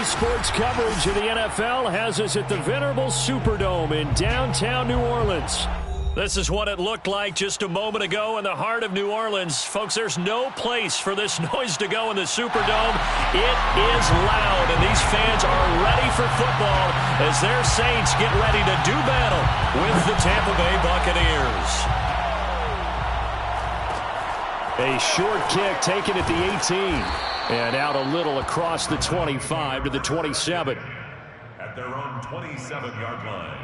Sports coverage of the NFL has us at the venerable Superdome in downtown New Orleans. This is what it looked like just a moment ago in the heart of New Orleans. Folks, there's no place for this noise to go in the Superdome. It is loud, and these fans are ready for football as their Saints get ready to do battle with the Tampa Bay Buccaneers. A short kick taken at the 18. And out a little across the 25 to the 27. At their own 27-yard line.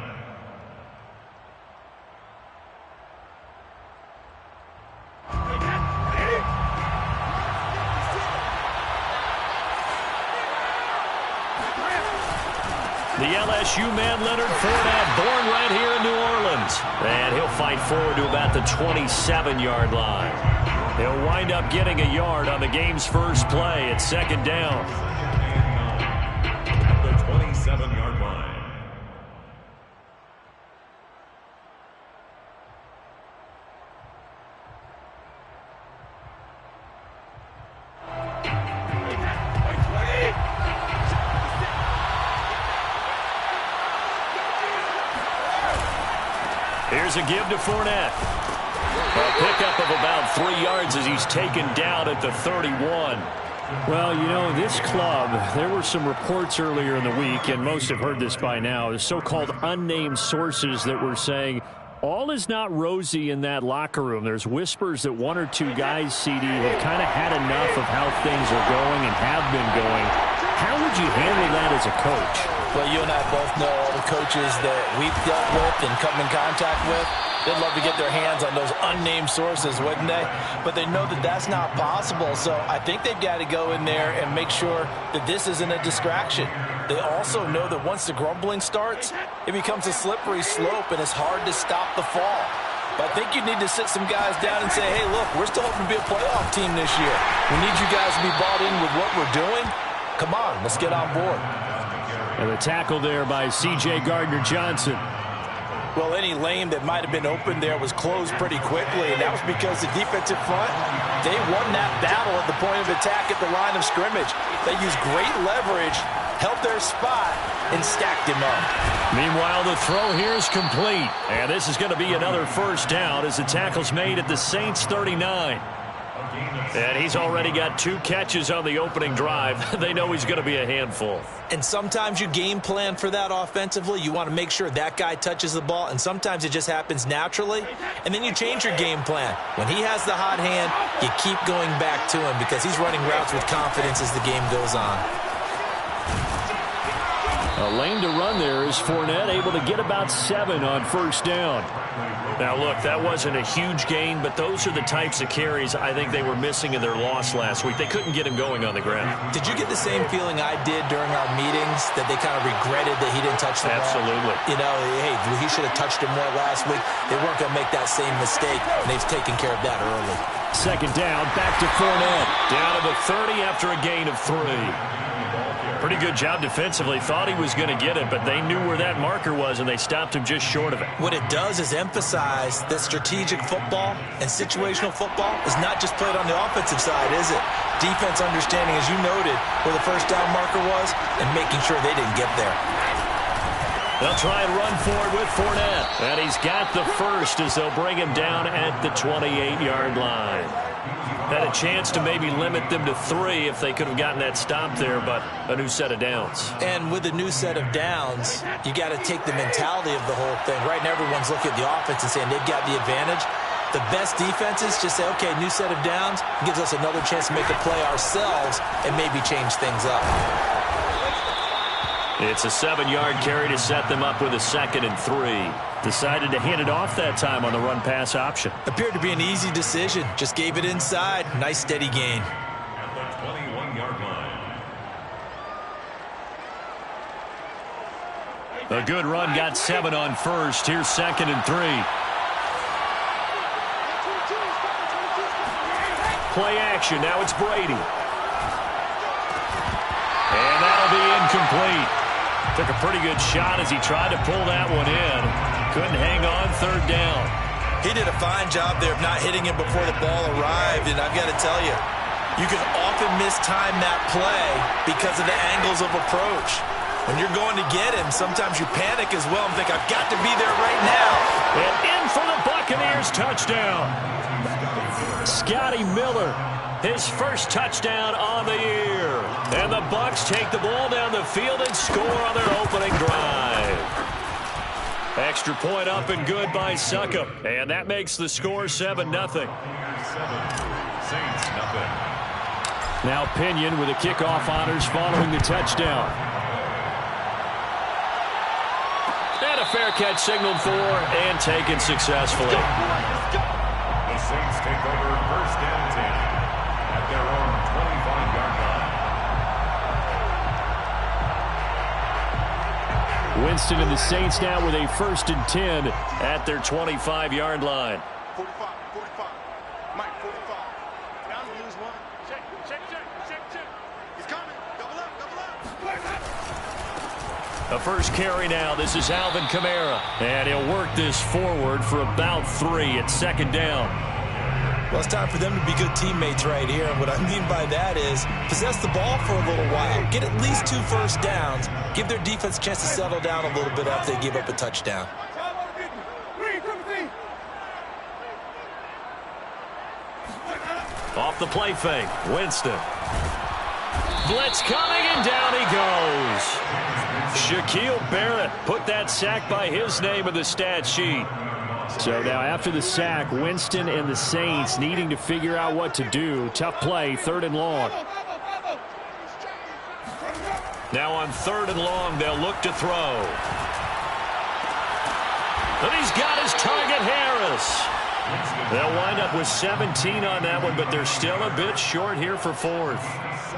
The LSU man Leonard Fournette, born right here in New Orleans. And he'll fight forward to about the 27-yard line. He'll wind up getting a yard on the game's first play at second down. At the 27-yard line. Here's a give to Fournette. A pickup of about 3 yards as he's taken down at the 31. Well, you know, this club, there were some reports earlier in the week, and most have heard this by now, the so-called unnamed sources that were saying all is not rosy in that locker room. There's whispers that one or two guys, CD, have kind of had enough of how things are going and have been going. How would you handle that as a coach? Well, you and I both know all the coaches that we've dealt with and come in contact with. They'd love to get their hands on those unnamed sources, wouldn't they? But they know that that's not possible. So I think they've got to go in there and make sure that this isn't a distraction. They also know that once the grumbling starts, it becomes a slippery slope and it's hard to stop the fall. But I think you need to sit some guys down and say, hey, look, we're still hoping to be a playoff team this year. We need you guys to be bought in with what we're doing. Come on, let's get on board. And the tackle there by C.J. Gardner-Johnson. Well, any lane that might have been open there was closed pretty quickly, and that was because the defensive front, they won that battle at the point of attack at the line of scrimmage. They used great leverage, held their spot, and stacked him up. Meanwhile, the throw here is complete, and this is going to be another first down as the tackle's made at the Saints 39. And he's already got 2 catches on the opening drive. They know he's going to be a handful. And sometimes you game plan for that offensively. You want to make sure that guy touches the ball, and sometimes it just happens naturally. And then you change your game plan. When he has the hot hand, you keep going back to him because he's running routes with confidence as the game goes on. A lane to run there is Fournette, able to get about 7 on first down. Now, look, that wasn't a huge gain, but those are the types of carries I think they were missing in their loss last week. They couldn't get him going on the ground. Did you get the same feeling I did during our meetings, that they kind of regretted that he didn't touch the ball? Absolutely. You know, hey, he should have touched him more last week. They weren't going to make that same mistake, and they've taken care of that early. Second down, back to Fournette. Down to the 30 after a gain of 3. Pretty good job defensively. Thought he was going to get it, but they knew where that marker was, and they stopped him just short of it. What it does is emphasize that strategic football and situational football is not just played on the offensive side, is it? Defense understanding, as you noted, where the first down marker was and making sure they didn't get there. They'll try and run forward with Fournette. And he's got the first as they'll bring him down at the 28-yard line. Had a chance to maybe limit them to 3 if they could have gotten that stop there, but a new set of downs. And with a new set of downs, you got to take the mentality of the whole thing. Right now, everyone's looking at the offense and saying they've got the advantage. The best defenses just say, okay, new set of downs, gives us another chance to make a play ourselves and maybe change things up. It's a 7-yard carry to set them up with a 2nd and 3. Decided to hand it off that time on the run-pass option. Appeared to be an easy decision. Just gave it inside. Nice, steady gain. At the 21-yard line. A good run, got 7 on first. Here's 2nd and 3. Play action. Now it's Brady. And that'll be incomplete. Took a pretty good shot as he tried to pull that one in. Couldn't hang on third down. He did a fine job there of not hitting him before the ball arrived, and I've got to tell you, you can often mistime that play because of the angles of approach. When you're going to get him, sometimes you panic as well and think, I've got to be there right now. And in for the Buccaneers touchdown. Scotty Miller, his first touchdown on the year. And the Bucs take the ball down the field and score on their opening drive. Extra point up and good by Succop. And that makes the score 7-0. Saints nothing. Now Pinion with the kickoff honors following the touchdown. And a fair catch signaled for and taken successfully. The Saints take over first and 10 at their own 25-yard line. Winston and the Saints now with a 1st and 10 at their 25-yard line. 45, 45. Mike, 45. Down to lose one. Check. He's coming. Double up. A first carry now. This is Alvin Kamara. And he'll work this forward for about 3 at 2nd down. Well, it's time for them to be good teammates right here. And what I mean by that is possess the ball for a little while. Get at least 2 first downs. Give their defense a chance to settle down a little bit after they give up a touchdown. Off the play fake. Winston. Blitz coming, and down he goes. Shaquille Barrett put that sack by his name in the stat sheet. So now after the sack, Winston and the Saints needing to figure out what to do. Tough play, 3rd and long. Now on 3rd and long, they'll look to throw. And he's got his target, Harris. They'll wind up with 17 on that one, but they're still a bit short here for 4th.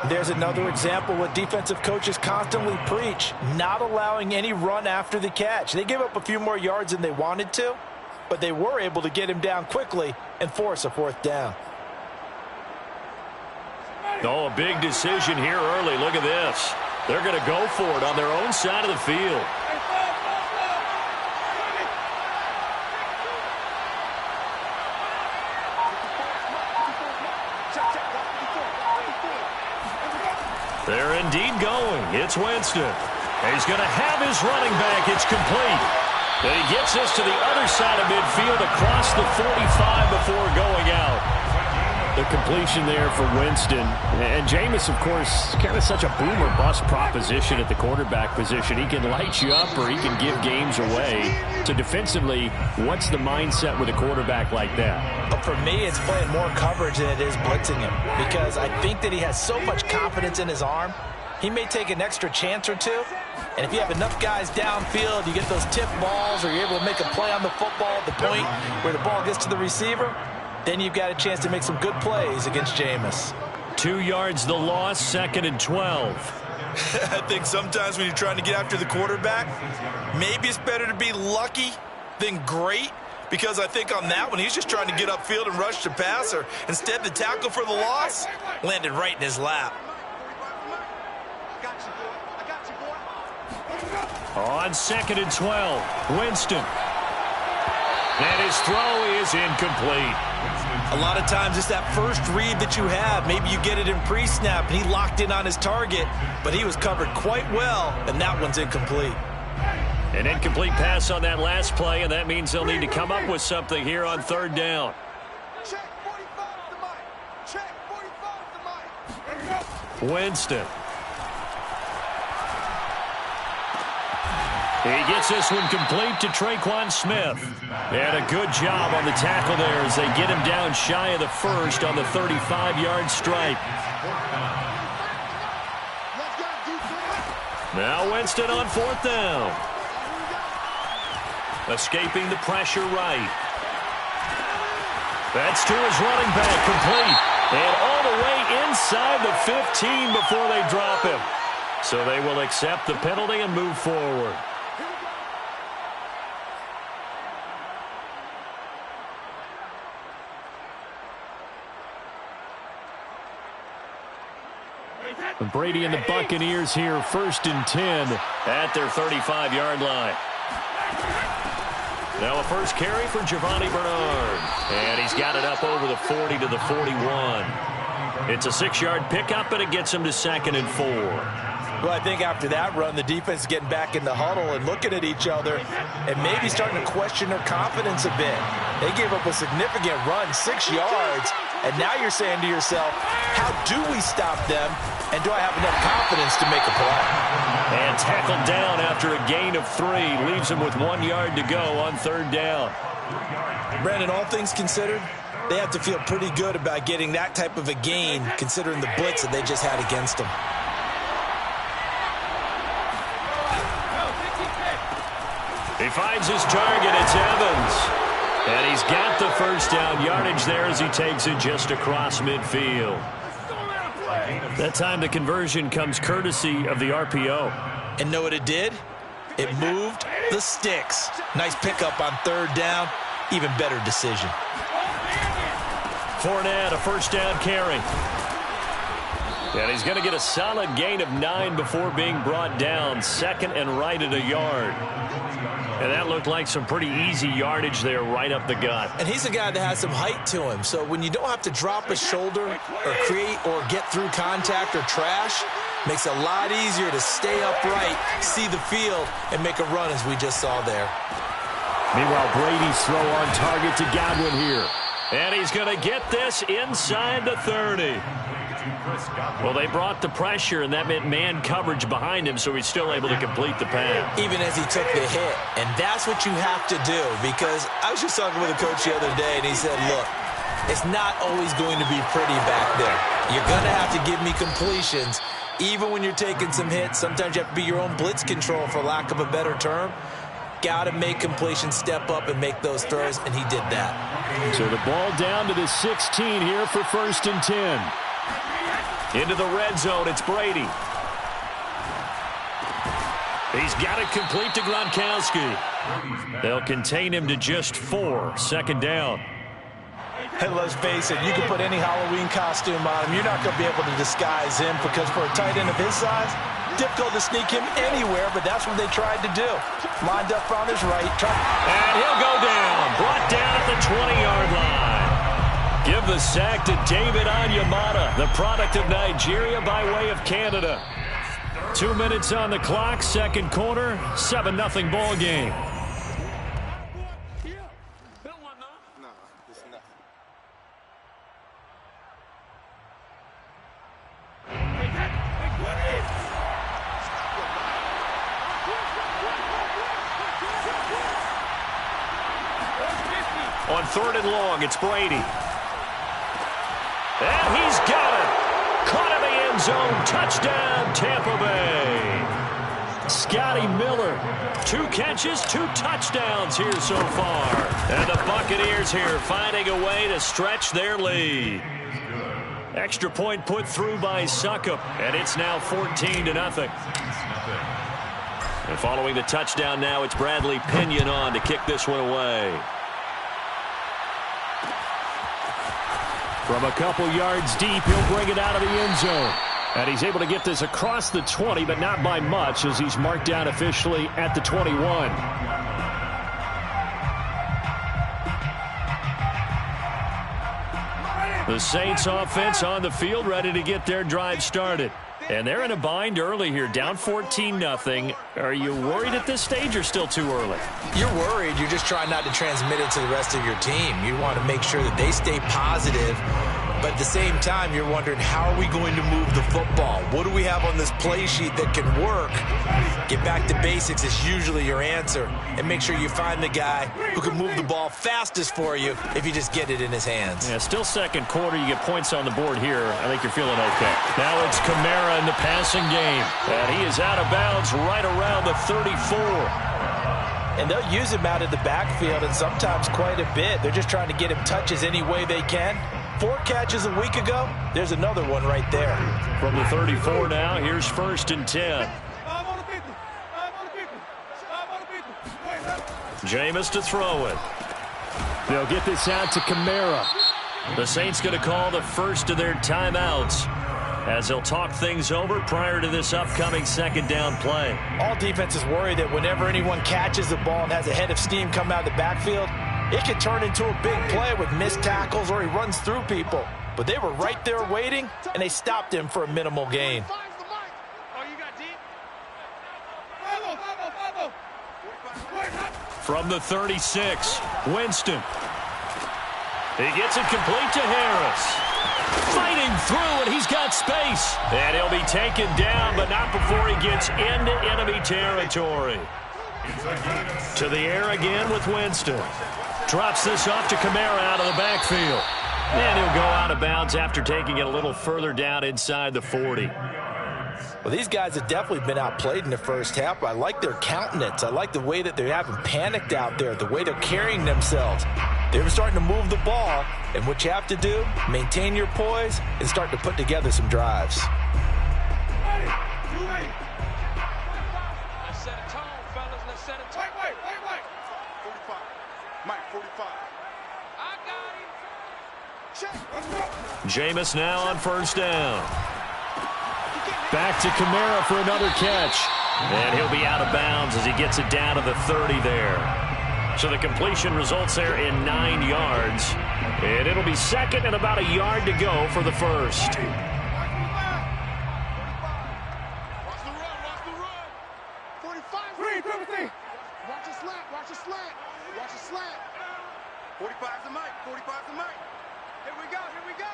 There's another example what defensive coaches constantly preach, not allowing any run after the catch. They gave up a few more yards than they wanted to, but they were able to get him down quickly and force a 4th down. Oh, a big decision here early. Look at this. They're going to go for it on their own side of the field. They're indeed going. It's Winston. And he's going to have his running back. It's complete. And he gets this to the other side of midfield across the 45 before going out. The completion there for Winston. And Jameis, of course, kind of such a boom-or-bust proposition at the quarterback position. He can light you up or he can give games away. So defensively, what's the mindset with a quarterback like that? But for me, it's playing more coverage than it is blitzing him, because I think that he has so much confidence in his arm. He may take an extra chance or two, and if you have enough guys downfield, you get those tip balls, or you're able to make a play on the football at the point where the ball gets to the receiver, then you've got a chance to make some good plays against Jameis. 2 yards the loss, 2nd and 12. I think sometimes when you're trying to get after the quarterback, maybe it's better to be lucky than great, because I think on that one, he's just trying to get upfield and rush the passer. Instead, the tackle for the loss landed right in his lap. On 2nd and 12, Winston. And his throw is incomplete. A lot of times it's that first read that you have. Maybe you get it in pre-snap, and he locked in on his target, but he was covered quite well, and that one's incomplete. An incomplete pass on that last play, and that means they'll need to come up with something here on 3rd down. Check 45 the mic. Check 45 the mic. Winston. He gets this one complete to Traquan Smith. And a good job on the tackle there as they get him down shy of the 1st on the 35-yard stripe. Now Winston on 4th down. Escaping the pressure right. That's to his running back, complete. And all the way inside the 15 before they drop him. So they will accept the penalty and move forward. Brady and the Buccaneers here, 1st and 10 at their 35-yard line. Now a first carry for Giovanni Bernard. And he's got it up over the 40 to the 41. It's a 6-yard pickup, and it gets him to 2nd and 4. Well, I think after that run, the defense is getting back in the huddle and looking at each other and maybe starting to question their confidence a bit. They gave up a significant run, 6 yards, and now you're saying to yourself, how do we stop them, and do I have enough confidence to make a play? And tackled down after a gain of 3. Leaves him with 1 yard to go on 3rd down. Brandon, all things considered, they have to feel pretty good about getting that type of a gain considering the blitz that they just had against them. He finds his target. It's Evans. And he's got the first down yardage there as he takes it just across midfield. That time the conversion comes courtesy of the RPO. And know what it did? It moved the sticks. Nice pickup on 3rd down. Even better decision. Fournette, a first down carry. And he's going to get a solid gain of 9 before being brought down. 2nd and right at a yard. And that looked like some pretty easy yardage there right up the gut. And he's a guy that has some height to him. So when you don't have to drop a shoulder or create or get through contact or trash, makes it a lot easier to stay upright, see the field, and make a run as we just saw there. Meanwhile, Brady's throw on target to Godwin here. And he's going to get this inside the 30. Well, they brought the pressure, and that meant man coverage behind him, so he's still able to complete the pass. Even as he took the hit. And that's what you have to do, because I was just talking with a coach the other day, and he said, look, it's not always going to be pretty back there. You're going to have to give me completions. Even when you're taking some hits, sometimes you have to be your own blitz control, for lack of a better term. Got to make completions, step up, and make those throws, and he did that. So the ball down to the 16 here for 1st and 10. Into the red zone, it's Brady. He's got it complete to Gronkowski. They'll contain him to just 4, 2nd down. And let's face it, you can put any Halloween costume on him. You're not going to be able to disguise him, because for a tight end of his size, difficult to sneak him anywhere, but that's what they tried to do. Lined up on his right. And he'll go down. Brought down at the 20-yard line. Give the sack to David Onyemata, the product of Nigeria by way of Canada. 2 minutes on the clock, 2nd quarter, 7-0 ball game. On 3rd and long, it's Brady. And he's got it. Caught in the end zone. Touchdown, Tampa Bay. Scotty Miller. 2 catches, 2 touchdowns here so far. And the Buccaneers here finding a way to stretch their lead. Extra point put through by Succop. And it's now 14-0. And following the touchdown now, it's Bradley Pinion on to kick this one away. From a couple yards deep, he'll bring it out of the end zone. And he's able to get this across the 20, but not by much, as he's marked down officially at the 21. The Saints offense on the field, ready to get their drive started. And they're in a bind early here, down 14-0. Are you worried at this stage or still too early? You're worried. You're just trying not to transmit it to the rest of your team. You want to make sure that they stay positive. But at the same time, you're wondering, how are we going to move the football? What do we have on this play sheet that can work? Get back to basics is usually your answer. And make sure you find the guy who can move the ball fastest for you if you just get it in his hands. Yeah, still 2nd quarter. You get points on the board here. I think you're feeling okay. Now it's Kamara in the passing game. And he is out of bounds right around the 34. And they'll use him out of the backfield, and sometimes quite a bit. They're just trying to get him touches any way they can. 4 catches a week ago. There's another one right there. From the 34 now, here's 1st and 10. Jameis to throw it. They'll get this out to Kamara. The Saints going to call the first of their timeouts. as they'll talk things over prior to this upcoming second down play. All defenses worry that whenever anyone catches the ball and has a head of steam come out of the backfield, it can turn into a big play with missed tackles or he runs through people. But they were right there waiting, and they stopped him for a minimal gain. From the 36, Winston. He gets it complete to Harris. Fighting through, and he's got space. And he'll be taken down, but not before he gets into enemy territory. To the air again with Winston. Drops this off to Kamara out of the backfield. And he'll go out of bounds after taking it a little further down inside the 40. Well, these guys have definitely been outplayed in the first half, but I like their countenance. I like the way that they haven't panicked out there, the way they're carrying themselves. They're starting to move the ball, and what you have to do, maintain your poise and start to put together some drives. Let's set a tone, fellas. Let's set a tone. Wait. 45. Mike, 45. I got him. Check. Jameis now on first down. Back to Kamara for another catch. And he'll be out of bounds as he gets it down to the 30 there. So the completion results there in 9 yards. And it'll be second and about a yard to go for the first. Watch the run. 45. Watch the slant. 45's the mic. Here we go.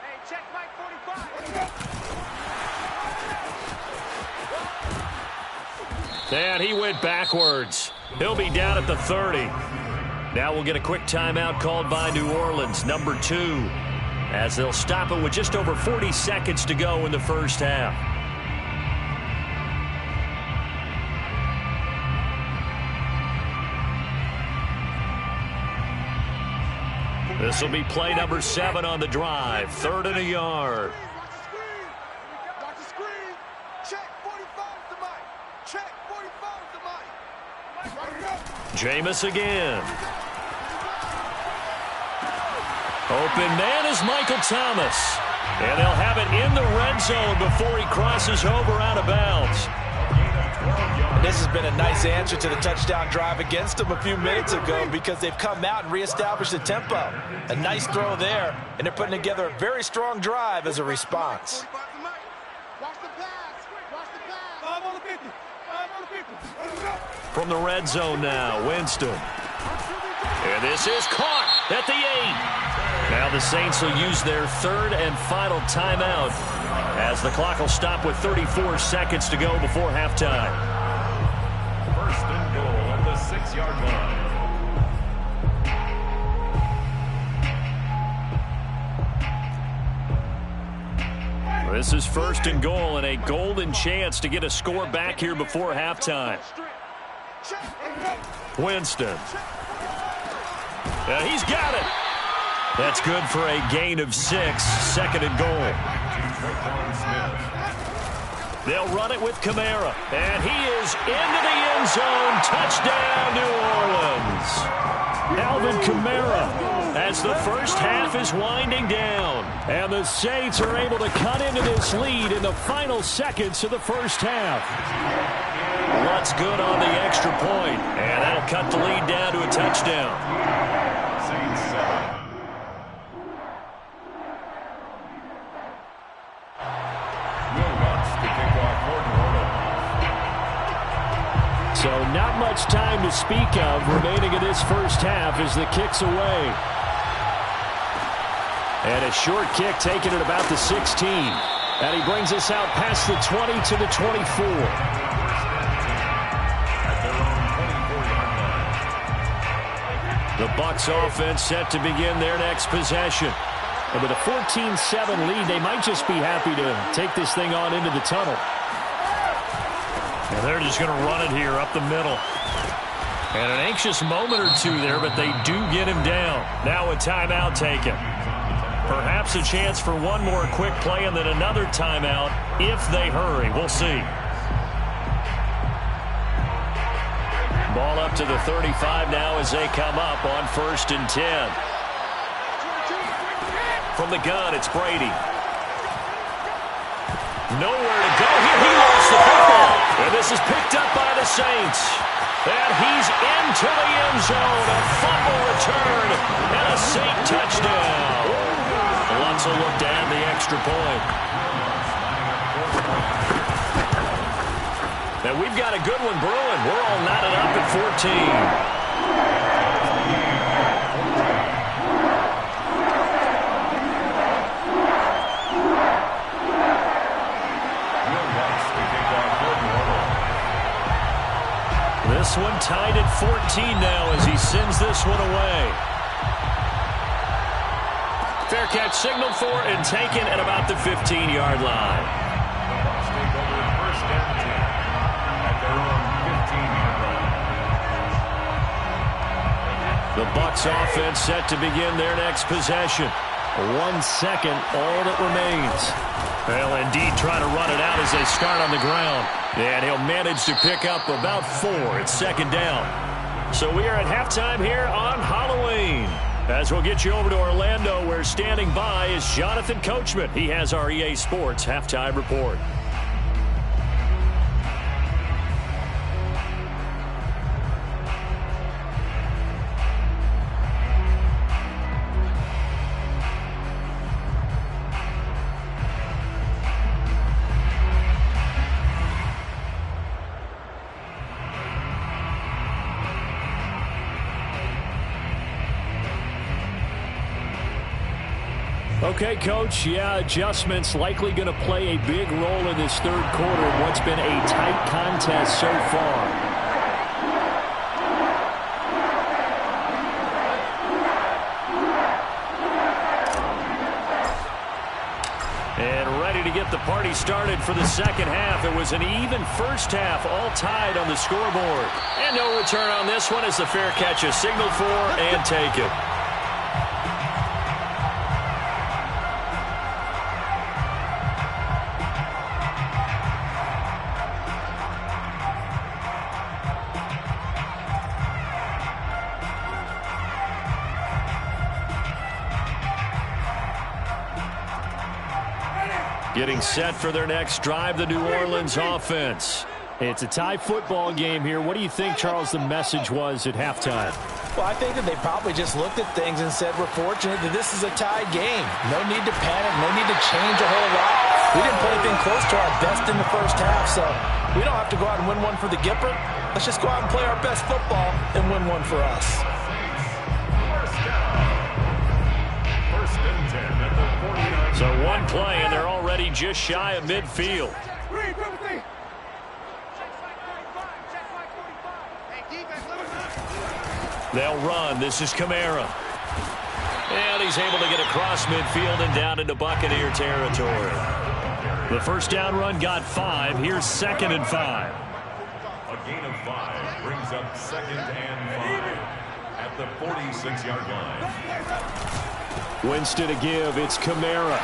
Hey, check Mike 45. And he went backwards. He'll be down at the 30. Now we'll get a quick timeout called by New Orleans, number 2, as they'll stop it with just over 40 seconds to go in the first half. This will be play number 7 on the drive, 3rd and a yard. Watch the screen. Check 45's the mic. Check 45's the mic. Jameis again. Open man is Michael Thomas. And they'll have it in the red zone before he crosses over out of bounds. And this has been a nice answer to the touchdown drive against them a few minutes ago because they've come out and reestablished the tempo. A nice throw there, and they're putting together a very strong drive as a response. Watch the pass. 5 on the 50. From the red zone now, Winston. And this is caught at the 8. Now the Saints will use their 3rd and final timeout as the clock will stop with 34 seconds to go before halftime. First and goal at the 6-yard line. This is first and goal and a golden chance to get a score back here before halftime. Winston. He's got it. That's good for a gain of 6, 2nd and goal. They'll run it with Kamara, and he is into the end zone. Touchdown, New Orleans. Alvin Kamara as the first half is winding down. And the Saints are able to cut into this lead in the final seconds of the first half. What's good on the extra point, and that'll cut the lead down to a touchdown. Saints 7. So not much time to speak of remaining in this first half as the kick's away. And a short kick taken at about the 16. And he brings us out past the 20 to the 24. The Bucs offense set to begin their next possession. And with a 14-7 lead, they might just be happy to take this thing on into the tunnel. And they're just going to run it here up the middle. And an anxious moment or two there, but they do get him down. Now a timeout taken. Perhaps a chance for one more quick play and then another timeout if they hurry. We'll see. Ball up to the 35 now as they come up on 1st and 10. From the gun, it's Brady. Nowhere to go here. He lost the football. And this is picked up by the Saints. And he's into the end zone. A fumble return and a Saint touchdown. Lutz will look to add the extra point. And we've got a good one brewing. We're all knotted up at 14. This one tied at 14 now as he sends this one away. Fair catch signaled for and taken at about the 15-yard line. Bucs take over first and 10 at their own 15-yard line. The Bucs offense set to begin their next possession. 1 second, all that remains. They'll indeed try to run it out as they start on the ground. And he'll manage to pick up about 4 at second down. So we are at halftime here on Halloween. As we'll get you over to Orlando, where standing by is Jonathan Coachman. He has our EA Sports halftime report. Okay, Coach, yeah, adjustments likely going to play a big role in this third quarter in what's been a tight contest so far. And ready to get the party started for the second half. It was an even first half, all tied on the scoreboard. And no return on this one as the fair catch is signaled for and taken. Getting set for their next drive, the New Orleans offense. It's a tie football game here. What do you think, Charles, the message was at halftime? Well, I think that they probably just looked at things and said, we're fortunate that this is a tie game. No need to panic, no need to change a whole lot. We didn't put anything close to our best in the first half, so we don't have to go out and win one for the Gipper. Let's just go out and play our best football and win one for us. First and 10 at the 49. So one play, and they're already just shy of midfield. They'll run. This is Kamara. And he's able to get across midfield and down into Buccaneer territory. The first down run got 5. Here's 2nd and 5. A gain of 5 brings up 2nd and 5 at the 46-yard line. Winston to give. It's Kamara.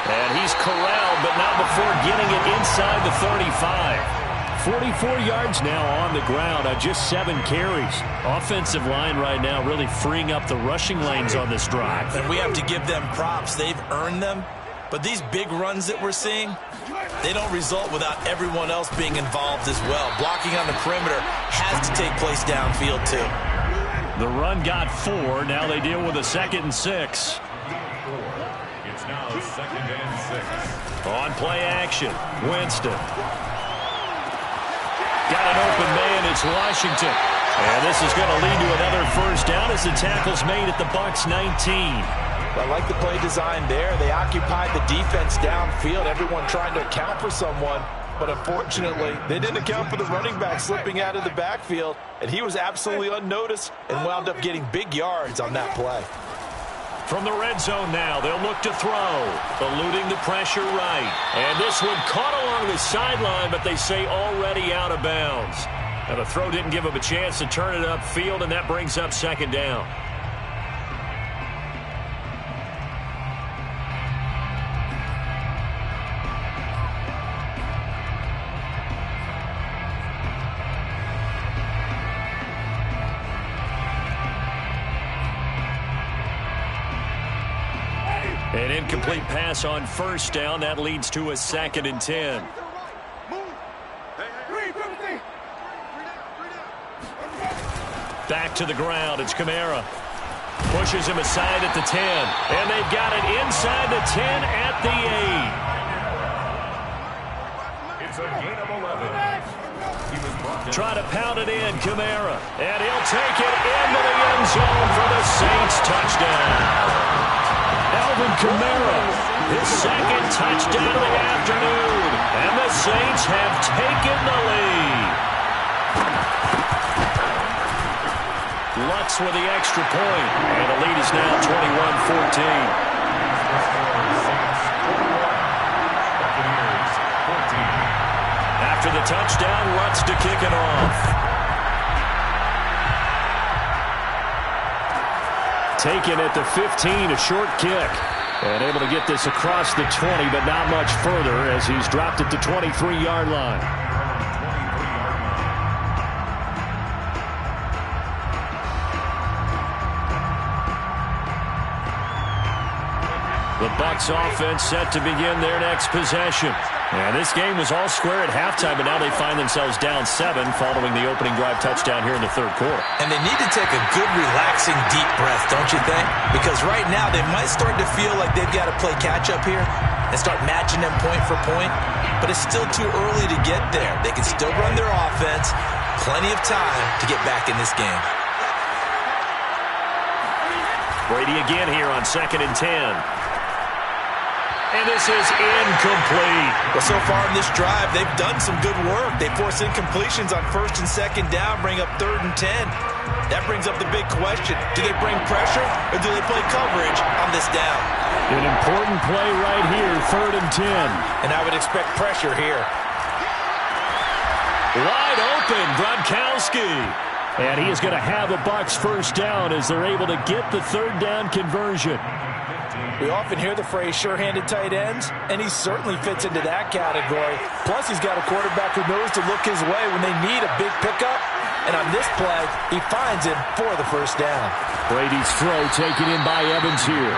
And he's corralled, but not before getting it inside the 35. 44 yards now on the ground on just 7 carries. Offensive line right now really freeing up the rushing lanes on this drive. And we have to give them props. They've earned them. But these big runs that we're seeing, they don't result without everyone else being involved as well. Blocking on the perimeter has to take place downfield too. The run got 4. Now they deal with a 2nd and 6. It's now 2nd and 6. On play action, Winston. Got an open man, it's Washington. And this is going to lead to another first down as the tackle's made at the Bucs 19. I like the play design there. They occupied the defense downfield, everyone trying to account for someone. But unfortunately, they didn't account for the running back slipping out of the backfield. And he was absolutely unnoticed and wound up getting big yards on that play. From the red zone now, they'll look to throw. Eluding the pressure right. And this one caught along the sideline, but they say already out of bounds. And the throw didn't give him a chance to turn it upfield, and that brings up 2nd down. And incomplete pass on first down. That leads to a 2nd and 10. Back to the ground. It's Kamara. Pushes him aside at the 10. And they've got it inside the 10 at the 8. It's a gain of 11. He was brought down. Try to pound it in, Kamara. And he'll take it into the end zone for the Saints touchdown. Alvin Kamara, his 2nd touchdown of the afternoon. And the Saints have taken the lead. Lutz with the extra point. And the lead is now 21-14. Buccaneers 14. After the touchdown, Lutz to kick it off. Taken at the 15, a short kick. And able to get this across the 20, but not much further as he's dropped at the 23-yard line. The Bucs offense set to begin their next possession. And this game was all square at halftime, but now they find themselves down 7 following the opening drive touchdown here in the 3rd quarter. And they need to take a good, relaxing, deep breath, don't you think? Because right now they might start to feel like they've got to play catch-up here and start matching them point for point. But it's still too early to get there. They can still run their offense. Plenty of time to get back in this game. Brady again here on 2nd and 10. And this is incomplete. Well, so far in this drive, they've done some good work. They force incompletions on 1st and 2nd down, bring up 3rd and 10. That brings up the big question. Do they bring pressure or do they play coverage on this down? An important play right here, 3rd and 10. And I would expect pressure here. Wide open, Gronkowski. And he is going to have a Bucs first down as they're able to get the 3rd down conversion. We often hear the phrase sure-handed tight ends, and he certainly fits into that category. Plus, he's got a quarterback who knows to look his way when they need a big pickup. And on this play, he finds him for the first down. Brady's throw taken in by Evans here.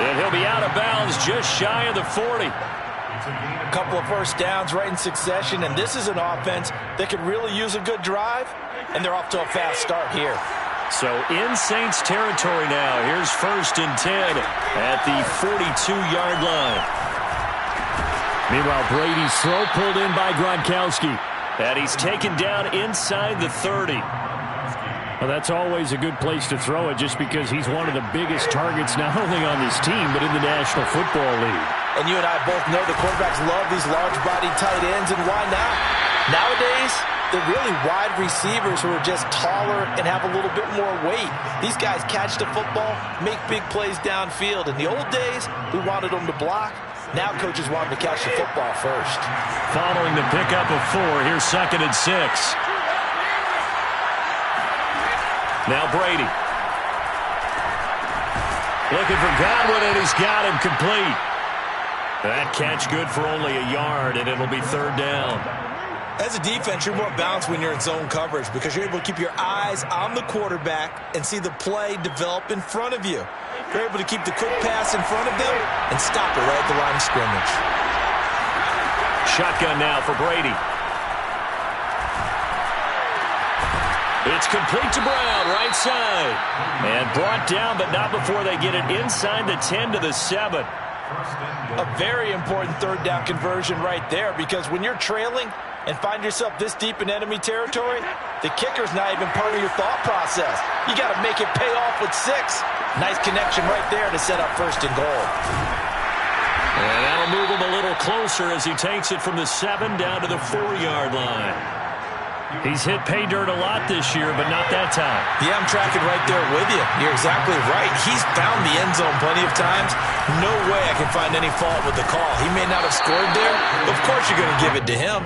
And he'll be out of bounds just shy of the 40. A couple of first downs right in succession, and this is an offense that could really use a good drive, and they're off to a fast start here. So in Saints territory now. Here's 1st and 10 at the 42-yard line. Meanwhile, Brady's throw pulled in by Gronkowski. And he's taken down inside the 30. Well, that's always a good place to throw it just because he's one of the biggest targets not only on this team but in the National Football League. And you and I both know the quarterbacks love these large-bodied tight ends, and why not? Nowadays, they're really wide receivers who are just taller and have a little bit more weight. These guys catch the football, make big plays downfield. In the old days, we wanted them to block. Now coaches want them to catch the football first. Following the pickup of 4, here's 2nd and 6. Now Brady. Looking for Godwin, and he's got him complete. That catch good for only a yard, and it'll be 3rd down. As a defense, you're more balanced when you're in zone coverage because you're able to keep your eyes on the quarterback and see the play develop in front of you. You're able to keep the quick pass in front of them and stop it right at the line of scrimmage. Shotgun now for Brady. It's complete to Brown, right side. And brought down, but not before they get it inside the 10 to the 7. A very important 3rd down conversion right there because when you're trailing and find yourself this deep in enemy territory, the kicker's not even part of your thought process. You got to make it pay off with 6. Nice connection right there to set up 1st and goal. And that'll move him a little closer as he takes it from the 7 down to the 4-yard line. He's hit pay dirt a lot this year, but not that time. Yeah, I'm tracking right there with you. You're exactly right. He's found the end zone plenty of times. No way I can find any fault with the call. He may not have scored there, but of course you're going to give it to him.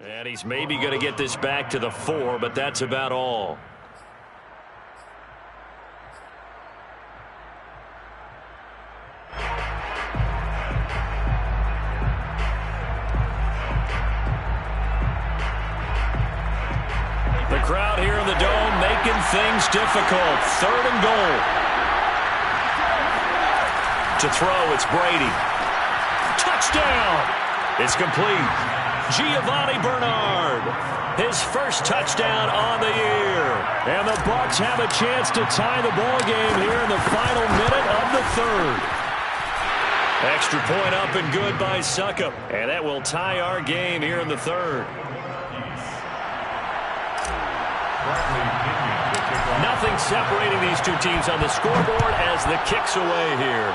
And he's maybe going to get this back to the 4, but that's about all. The crowd here in the Dome making things difficult. 3rd and goal. To throw, it's Brady. Touchdown! It's complete. Giovanni Bernard, his first touchdown on the year. And the Bucs have a chance to tie the ball game here in the final minute of the 3rd. Extra point up and good by Succop. And that will tie our game here in the 3rd. Nothing separating these two teams on the scoreboard as the kick's away here.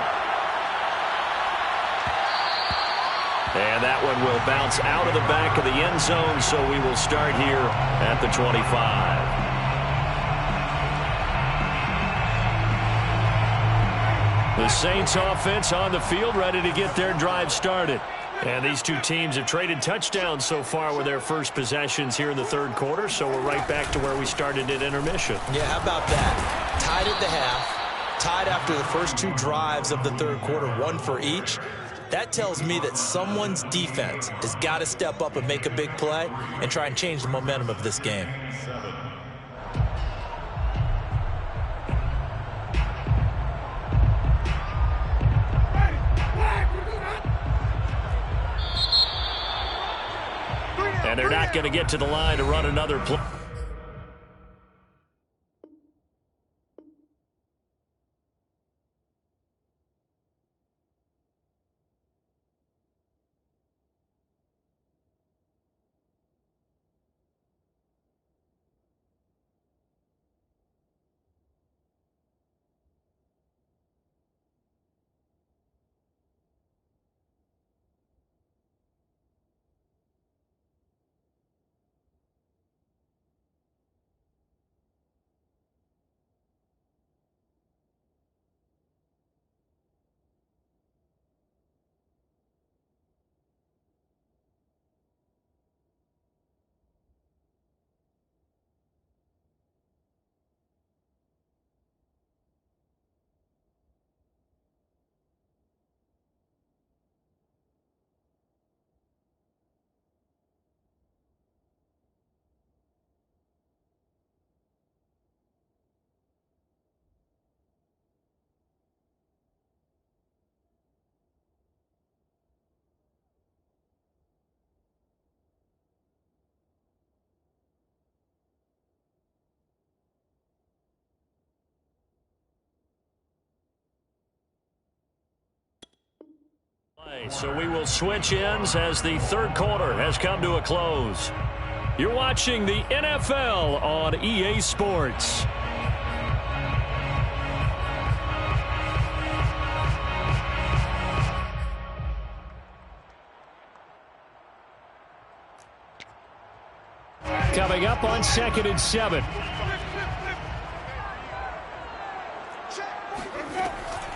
And that one will bounce out of the back of the end zone, so we will start here at the 25. The Saints offense on the field, ready to get their drive started. And these two teams have traded touchdowns so far with their first possessions here in the 3rd quarter, so we're right back to where we started at intermission. Yeah, how about that? Tied at the half, tied after the first 2 drives of the 3rd quarter, 1 for each. That tells me that someone's defense has got to step up and make a big play and try and change the momentum of this game. And they're not going to get to the line to run another play. So we will switch ends as the 3rd quarter has come to a close. You're watching the NFL on EA Sports. Coming up on 2nd and 7.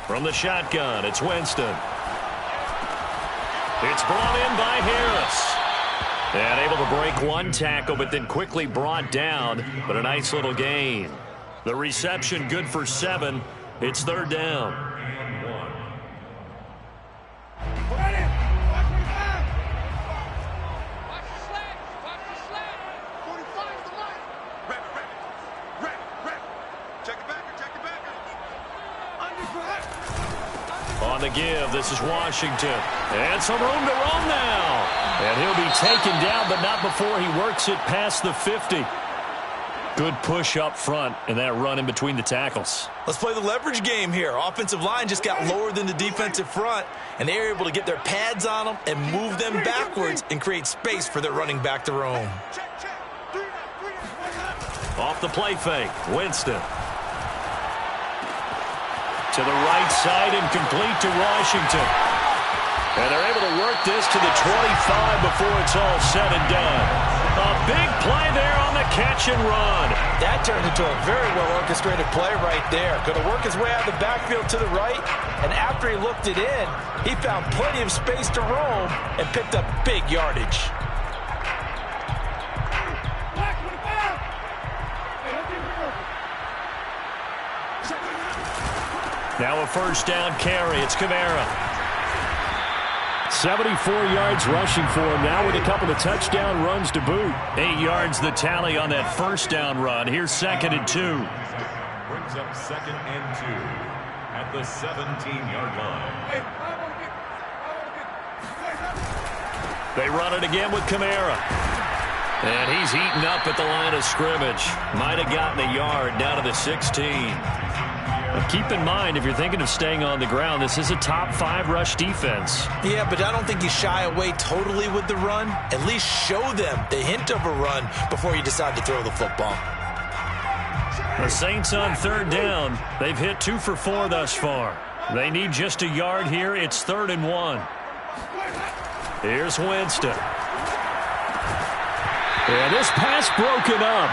From the shotgun, it's Winston. It's brought in by Harris. And able to break 1 tackle, but then quickly brought down. But a nice little gain. The reception good for 7. It's 3rd down. On the give, this is Washington. And some room to roam now. And he'll be taken down, but not before he works it past the 50. Good push up front, and that run in between the tackles. Let's play the leverage game here. Offensive line just got lower than the defensive front, and they were able to get their pads on them and move them backwards and create space for their running back to roam. Off the play fake, Winston. To the right side and complete to Washington. And they're able to work this to the 25 before it's all said and done. A big play there on the catch and run. That turned into a very well-orchestrated play right there. Going to work his way out of the backfield to the right, and after he looked it in, he found plenty of space to roam and picked up big yardage. Now a first down carry. It's Kamara. 74 yards rushing for him now with a couple of touchdown runs to boot. 8 yards the tally on that first down run. Here's 2nd and 2. Brings up 2nd and 2 at the 17-yard line. They run it again with Kamara. And he's eaten up at the line of scrimmage. Might have gotten a yard down to the 16. But keep in mind, if you're thinking of staying on the ground, this is a top 5 rush defense. Yeah, but I don't think you shy away totally with the run. At least show them the hint of a run before you decide to throw the football. The Saints on 3rd down. They've hit 2 for 4 thus far. They need just a yard here. It's 3rd and 1. Here's Winston. And this pass broken up.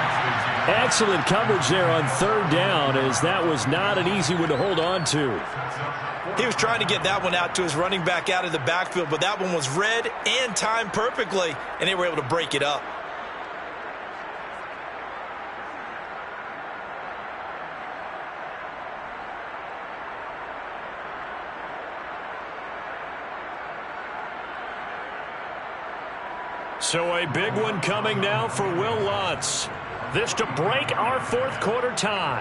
Excellent coverage there on 3rd down, as that was not an easy one to hold on to. He was trying to get that one out to his running back out of the backfield, but that one was read and timed perfectly, and they were able to break it up. So a big one coming now for Will Lutz. This to break our 4th quarter tie.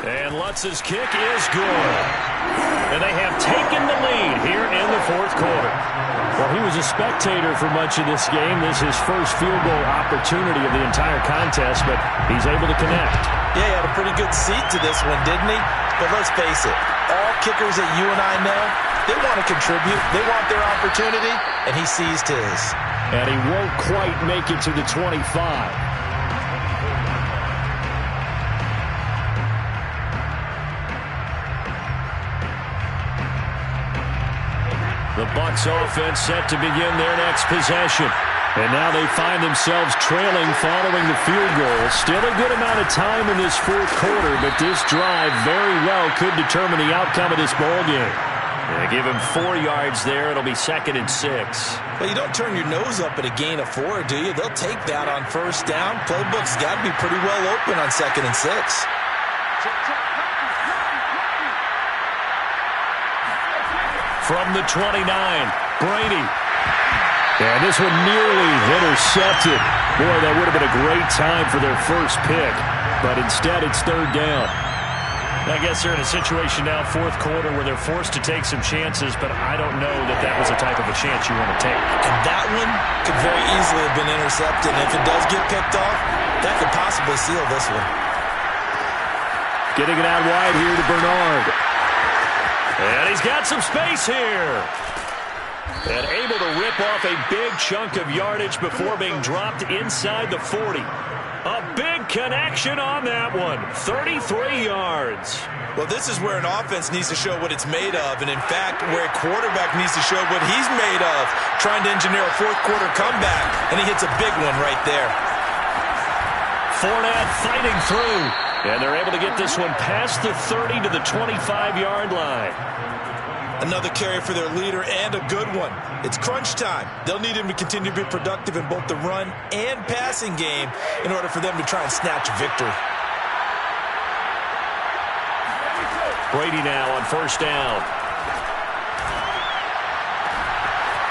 And Lutz's kick is good. And they have taken the lead here in the 4th quarter. Well, he was a spectator for much of this game. This is his first field goal opportunity of the entire contest, but he's able to connect. Yeah, he had a pretty good seat to this one, didn't he? But let's face it, all kickers that you and I know, they want to contribute. They want their opportunity, and he seized his. And he won't quite make it to the 25. The Bucs offense set to begin their next possession. And now they find themselves trailing following the field goal. Still a good amount of time in this 4th quarter, but this drive very well could determine the outcome of this ball game. They give him 4 yards there. It'll be 2nd and 6. Well, you don't turn your nose up at a gain of 4, do you? They'll take that on 1st down. Playbook's got to be pretty well open on 2nd and 6. From the 29, Brady. And this one nearly intercepted. Boy, that would have been a great time for their first pick. But instead, it's 3rd down. I guess they're in a situation now, 4th quarter, where they're forced to take some chances, but I don't know that that was the type of a chance you want to take. And that one could very easily have been intercepted. And if it does get picked off, that could possibly seal this one. Getting it out wide here to Bernard. And he's got some space here. And able to rip off a big chunk of yardage before being dropped inside the 40. A big connection on that one. 33 yards. Well, this is where an offense needs to show what it's made of. And, in fact, where a quarterback needs to show what he's made of. Trying to engineer a 4th quarter comeback. And he hits a big one right there. Fournette fighting through. And they're able to get this one past the 30 to the 25-yard line. Another carry for their leader, and a good one. It's crunch time. They'll need him to continue to be productive in both the run and passing game in order for them to try and snatch a victory. Brady now on 1st down.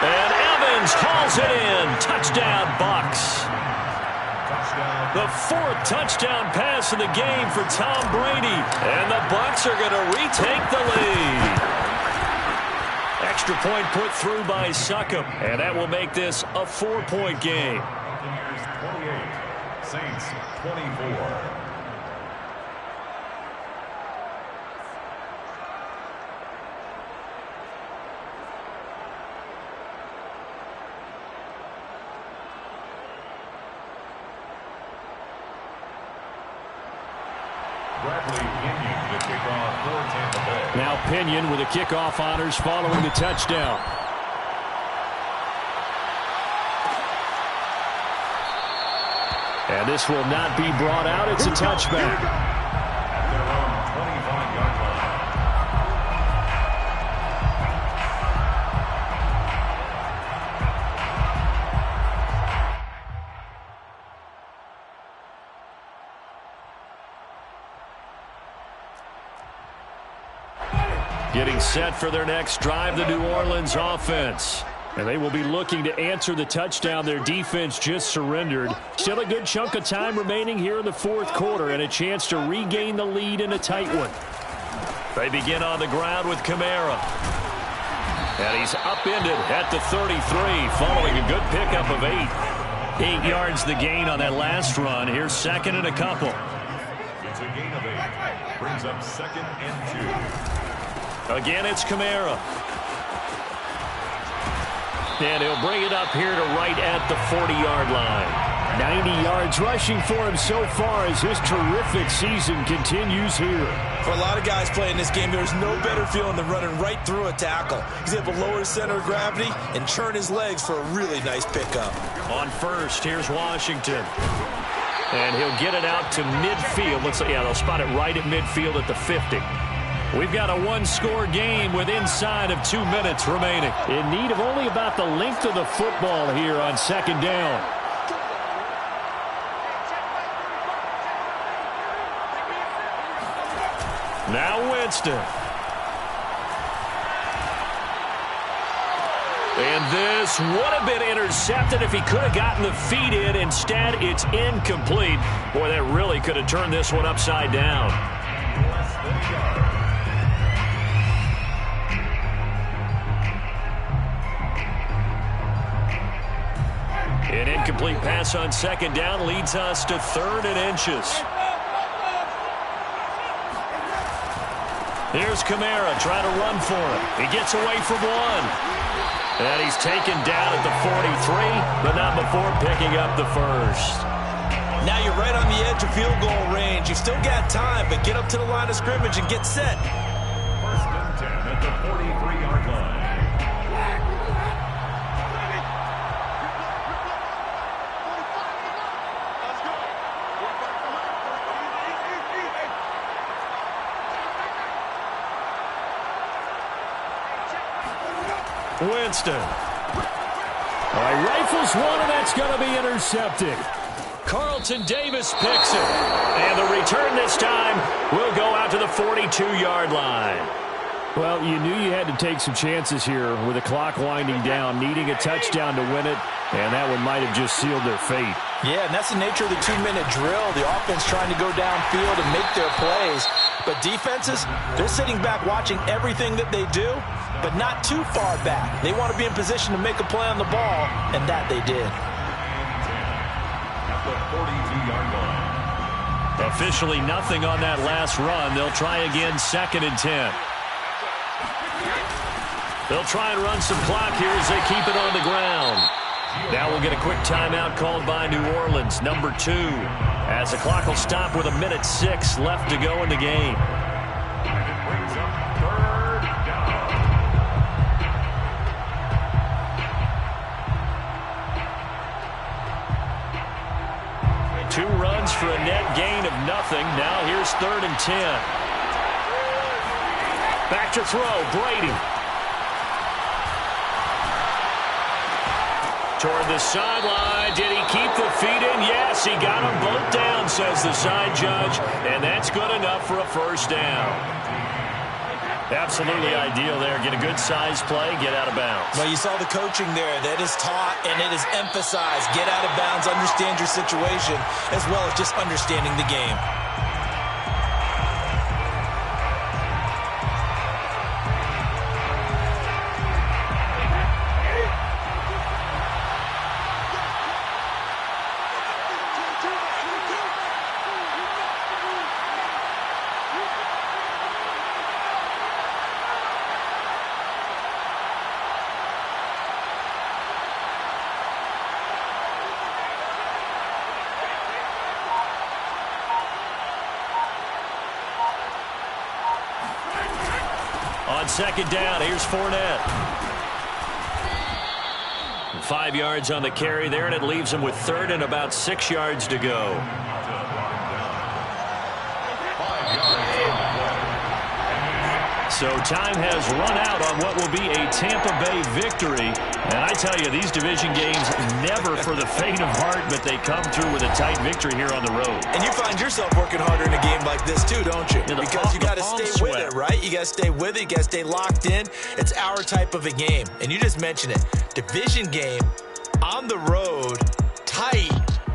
And Evans hauls it in. Touchdown, Bucs. The 4th touchdown pass of the game for Tom Brady. And the Bucs are going to retake the lead. Extra point put through by Succop, and that will make this a 4-point game. Buccaneers 28, Saints 24. Now Pinion with the kickoff honors following the touchdown. And this will not be brought out. It's a touchback. At their own 25-yard line. Getting set for their next drive, the New Orleans offense. And they will be looking to answer the touchdown their defense just surrendered. Still a good chunk of time remaining here in the fourth quarter and a chance to regain the lead in a tight one. They begin on the ground with Kamara. And he's upended at the 33 following a good pickup of 8. 8 yards the gain on that last run. Here's second and a couple. It's a gain of 8. Brings up 2nd and 2. Again, it's Kamara. And he'll bring it up here to right at the 40-yard line. 90 yards rushing for him so far as his terrific season continues here. For a lot of guys playing this game, there's no better feeling than running right through a tackle. He's able to lower his center of gravity and churn his legs for a really nice pickup. On first, here's Washington. And he'll get it out to midfield. Looks like, yeah, they'll spot it right at midfield at the 50. We've got a one-score game with inside of 2 minutes remaining. In need of only about the length of the football here on second down. Now Winston. And this would have been intercepted if he could have gotten the feet in. Instead, it's incomplete. Boy, that really could have turned this one upside down. An incomplete pass on second down leads us to 3rd and inches. Here's Kamara trying to run for it. He gets away from one. And he's taken down at the 43, but not before picking up the first. Now you're right on the edge of field goal range. You've still got time, but get up to the line of scrimmage and get set. 1st and 10 at the 43-yard line. Winston. All right, rifles one, and that's going to be intercepted. Carlton Davis picks it. And the return this time will go out to the 42-yard line. Well, you knew you had to take some chances here with the clock winding down, needing a touchdown to win it, and that one might have just sealed their fate. Yeah, and that's the nature of the 2-minute drill. The offense trying to go downfield and make their plays. But defenses, they're sitting back watching everything that they do, but not too far back. They want to be in position to make a play on the ball, and that they did. At the 42-yard line. Officially nothing on that last run. They'll try again 2nd and 10. They'll try and run some clock here as they keep it on the ground. Now we'll get a quick timeout called by New Orleans, number 2, as the clock will stop with 1:06 left to go in the game. And it brings up 3rd down. 2 runs for a net gain of nothing. Now here's 3rd and 10. Back to throw, Brady. Toward the sideline. Did he keep the feet in? Yes, he got them both down, says the side judge. And that's good enough for a first down. Absolutely ideal there. Get a good size play, get out of bounds. Well, you saw the coaching there. That is taught and it is emphasized. Get out of bounds, understand your situation, as well as just understanding the game. On second down, here's Fournette. 5 yards on the carry there, and it leaves him with 3rd and about 6 yards to go. So time has run out on what will be a Tampa Bay victory. And I tell you, these division games never for the faint of heart, but they come through with a tight victory here on the road. And you find yourself working harder in a game like this too, don't you? Because you got to stay with it, right? right? You got to stay with it. You got to stay locked in. It's our type of a game. And you just mentioned it. Division game, on the road, tight,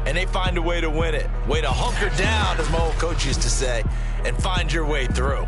and they find a way to win it. Way to hunker down, as my old coach used to say, and find your way through.